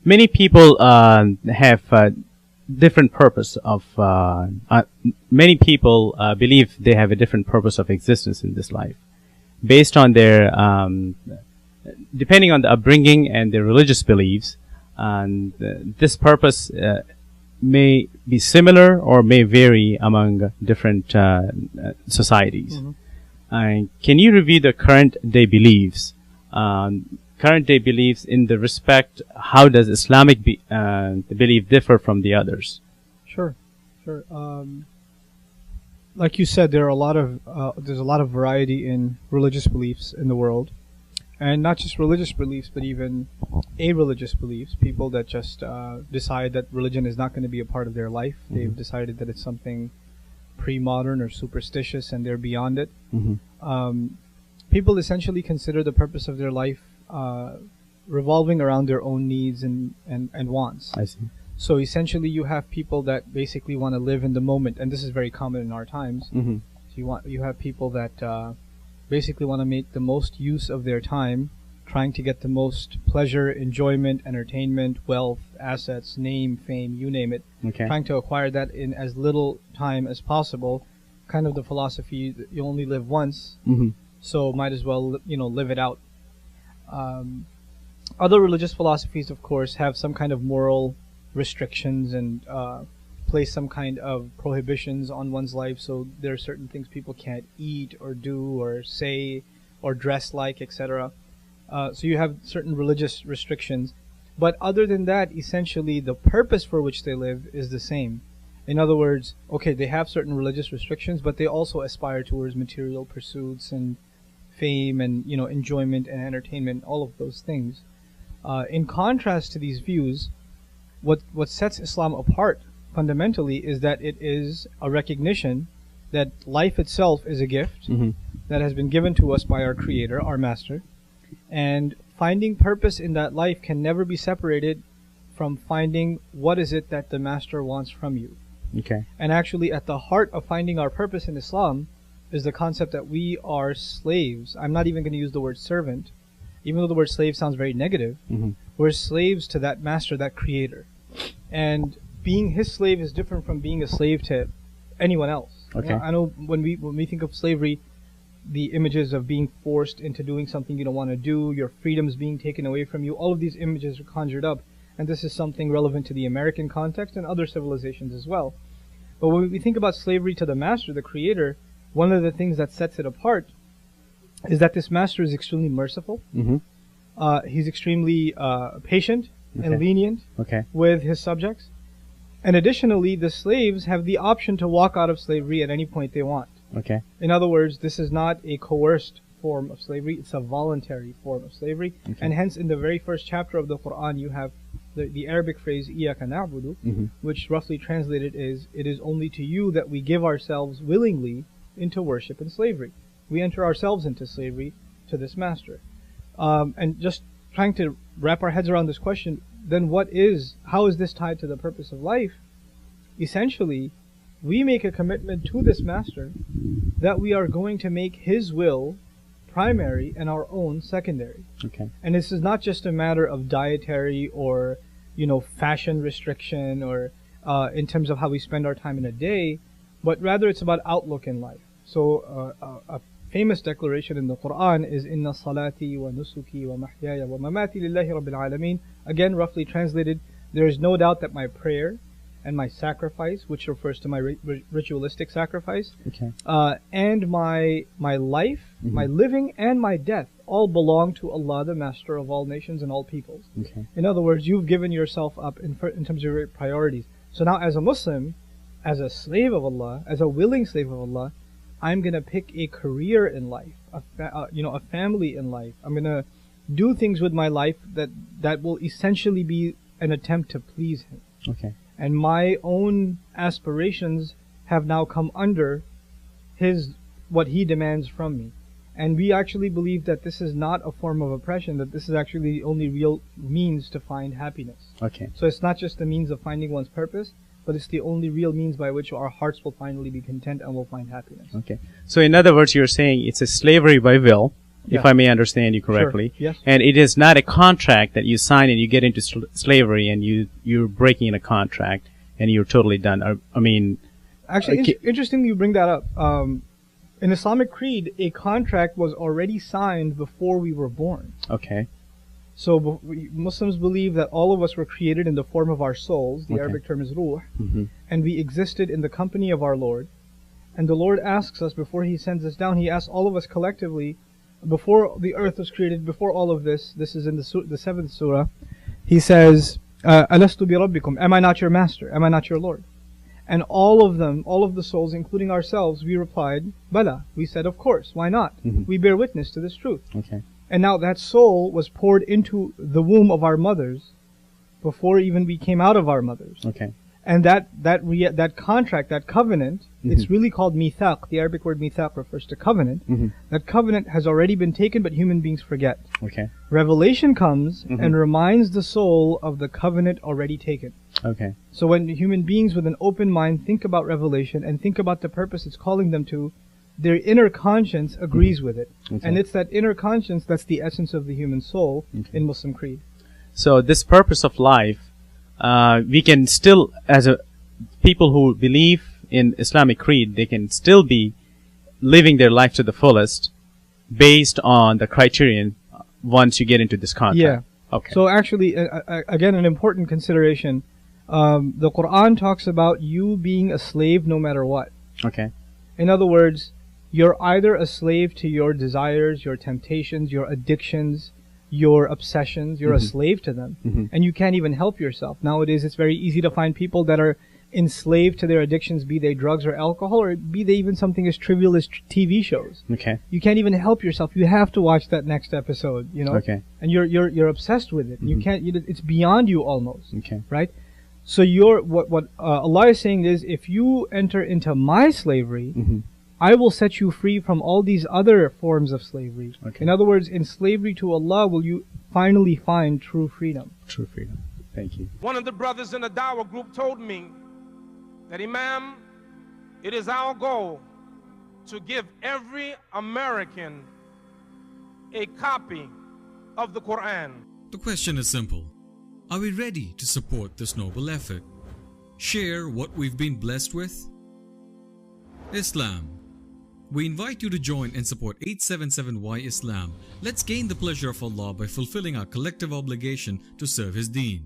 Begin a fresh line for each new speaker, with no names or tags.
many people have different purpose of. Many people believe they have a different purpose of existence in this life, based on their, depending on the upbringing and their religious beliefs, and this purpose may be similar or may vary among different societies. Can you review the current day beliefs? Current day beliefs in the respect, how does Islamic belief differ from the others?
Sure. Like you said, there's a lot of variety in religious beliefs in the world, and not just religious beliefs, but even a-religious beliefs. People that just decide that religion is not going to be a part of their life. They've decided that it's something pre-modern or superstitious, and they're beyond it. People essentially consider the purpose of their life revolving around their own needs and wants.
I see.
So essentially, you have people that basically want to live in the moment, and this is very common in our times. So you have people that basically want to make the most use of their time, trying to get the most pleasure, enjoyment, entertainment, wealth, assets, name, fame, you name it. Trying to acquire that in as little time as possible. Kind of the philosophy that you only live once, so might as well live it out. Other religious philosophies, of course, have some kind of moral restrictions and place some kind of prohibitions on one's life. So there are certain things people can't eat or do or say or dress like, etc. So you have certain religious restrictions. But other than that, essentially the purpose for which they live is the same. In other words, okay, they have certain religious restrictions, but they also aspire towards material pursuits and fame and enjoyment and entertainment, all of those things. In contrast to these views, what sets Islam apart fundamentally is that it is a recognition that life itself is a gift that has been given to us by our Creator, our Master, and finding purpose in that life can never be separated from finding what is it that the Master wants from you. And actually, at the heart of finding our purpose in Islam is the concept that we are slaves. I'm not even going to use the word servant, even though the word slave sounds very negative. We're slaves to that Master, that Creator. And being His slave is different from being a slave to anyone else. I know when we think of slavery, the images of being forced into doing something you don't want to do, your freedoms being taken away from you, all of these images are conjured up. And this is something relevant to the American context and other civilizations as well. But when we think about slavery to the Master, the Creator, one of the things that sets it apart is that this Master is extremely merciful. He's extremely patient and lenient with his subjects. And additionally, the slaves have the option to walk out of slavery at any point they want. In other words, this is not a coerced form of slavery, it's a voluntary form of slavery. And hence, in the very first chapter of the Quran, you have the Arabic phrase, إِيَّاكَ نَعْبُدُ, which roughly translated is, it is only to you that we give ourselves willingly into worship and slavery. We enter ourselves into slavery to this Master. And just trying to wrap our heads around this question, then how is this tied to the purpose of life? Essentially, we make a commitment to this Master that we are going to make His will primary and our own secondary. And this is not just a matter of dietary or fashion restriction or in terms of how we spend our time in a day, but rather it's about outlook in life. So a famous declaration in the Quran is Inna salati wa nusuki wa mahyaya wa mamati lillahi rabbil alameen. Again, roughly translated, there is no doubt that my prayer and my sacrifice, which refers to my ritualistic sacrifice, and my life, my living and my death, all belong to Allah, the Master of all nations and all peoples. In other words, you've given yourself up in terms of your priorities. So now, as a Muslim, as a slave of Allah, as a willing slave of Allah, I'm going to pick a career in life, a family in life. I'm going to do things with my life that will essentially be an attempt to please Him. And my own aspirations have now come under what He demands from me. And we actually believe that this is not a form of oppression, that this is actually the only real means to find happiness. So it's not just the means of finding one's purpose, but it's the only real means by which our hearts will finally be content and will find happiness.
So in other words, you're saying it's a slavery by will, if
Yeah.
I may understand you correctly.
Yes.
And it is not a contract that you sign and you get into slavery and you're breaking a contract and you're totally done. I mean,
Actually,
Okay.
interesting you bring that up. In Islamic creed, a contract was already signed before we were born.
okay,
So Muslims believe that all of us were created in the form of our souls. The
Okay.
Arabic term is ruh,
hmm
and we existed in the company of our Lord. And the Lord asks us before He sends us down. He asks all of us collectively, before the earth was created, before all of this. This is in the seventh surah. He says, "Alastu bi rabbikum? Am I not your master? Am I not your Lord?" And all of them, all of the souls, including ourselves, we replied, Bala. We said, of course, why not?
Mhm.
We bear witness to this truth.
okay,
And now that soul was poured into the womb of our mothers before even we came out of our mothers.
okay,
And that contract, that covenant, it's
Mhm.
really called mithaq. The Arabic word mithaq refers to covenant.
hmm
That covenant has already been taken, but human beings forget.
okay,
Revelation comes
Mhm.
and reminds the soul of the covenant already taken.
okay,
So when human beings with an open mind think about revelation and think about the purpose it's calling them to, their inner conscience agrees with it.
Okay.
And it's that inner conscience that's the essence of the human soul
Okay.
in Muslim creed.
So this purpose of life, we can still, as a people who believe in Islamic creed, they can still be living their life to the fullest based on the criterion once you get into this contract.
Yeah.
Okay.
So actually, again, an important consideration, the Quran talks about you being a slave no matter what.
okay.
In other words, you're either a slave to your desires, your temptations, your addictions, your obsessions. You're a slave to them.
Mhm.
And you can't even help yourself. Nowadays, it's very easy to find people that are enslaved to their addictions, be they drugs or alcohol, or be they even something as trivial as TV shows.
Okay.
You can't even help yourself. You have to watch that next episode, you know?
Okay.
And you're obsessed with it. You
Mhm.
can't, it's beyond you almost,
Okay.
right? So what Allah is saying is, if you enter into my slavery,
hmm
I will set you free from all these other forms of slavery.
Okay.
In other words, in slavery to Allah will you finally find true freedom.
True freedom. Thank you.
One of the brothers in the Dawah group told me that, Imam, it is our goal to give every American a copy of the Quran.
The question is simple. Are we ready to support this noble effort? Share what we've been blessed with? Islam. We invite you to join and support 877Y Islam. Let's gain the pleasure of Allah by fulfilling our collective obligation to serve His deen.